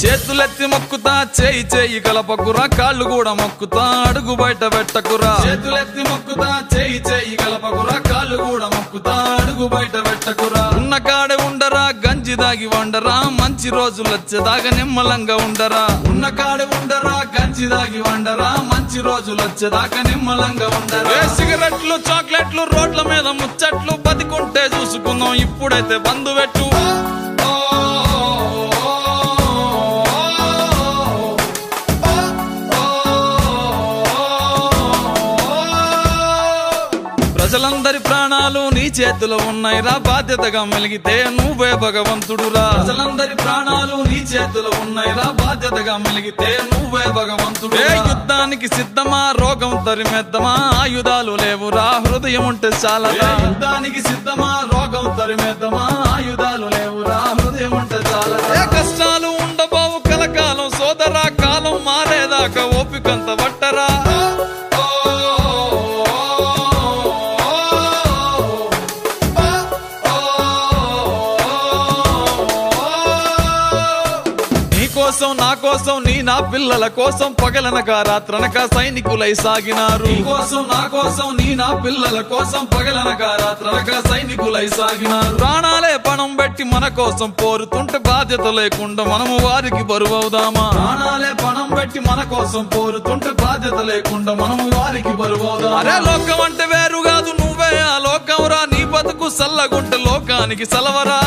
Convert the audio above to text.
చేతులెత్తి మొక్కుతా చేయి చేయి కలపకురా కాళ్ళు కూడా మొక్కుతా అడుగు బయట పెట్టకురా చేతులెత్తి మొక్కుతా చేయి చేయి కలపకురా కాళ్ళు కూడా మొక్కుతా అడుగు బయట పెట్టకురా ఉన్న కాడే ఉండరా గంజి దాగి వండరా మంచి రోజులు వచ్చేదాకా నిమ్మలంగా ఉండరా ఉన్న కాడే ఉండరా గంజి దాగి వండరా మంచి రోజులు వచ్చేదాకా నిమ్మలంగా ఉండరా సిగరెట్లు చాక్లెట్లు రోడ్ల మీద ముచ్చట్లు బతికుంటే చూసుకుందాం ఇప్పుడైతే బంధు పెట్టు ప్రజలందరి ప్రాణాలు నీ చేతిలో ఉన్నాయిరా బాధ్యతగా మెలిగితే నువ్వే భగవంతుడురా ప్రజలందరి ప్రాణాలు నీ చేతిలో ఉన్నాయిరా బాధ్యతగా మెలిగితే నువ్వే భగవంతుడు యుద్ధానికి సిద్ధమా రోగం తరిమేద్దామా ఆయుధాలు లేవురా హృదయం ఉంటే చాలా యుద్ధానికి సిద్ధమా రోగం తరిమేద్దామా ఆయుధాలు లేవురా హృదయం ఉంటే చాలా కష్టాలు ఉండబోవు కలకాలం సోదరా కాలం మారేదాకా ఓపికంత పట్టరా కోసం నా కోసం నీ నా పిల్లల కోసం పగలనక రాత్రనక సైనికులై సాగినారు నీ కోసం నా కోసం నీ నా పిల్లల కోసం పగలనక రాత్రనక సైనికులై సాగినారు ప్రాణాలే పణం పెట్టి మన కోసం పోరుతుంటే బాధ్యత లేకుండా మనము వారికి బరువవుదామా ప్రాణాలే పణం పెట్టి మన కోసం పోరుతుంటే బాధ్యత లేకుండా మనము వారికి బరువవుదామా అరే లోకం అంటే వేరు కాదు నువ్వే ఆ లోకం రా నీ బతుకు సల్లగుంటే లోకానికి సలవరా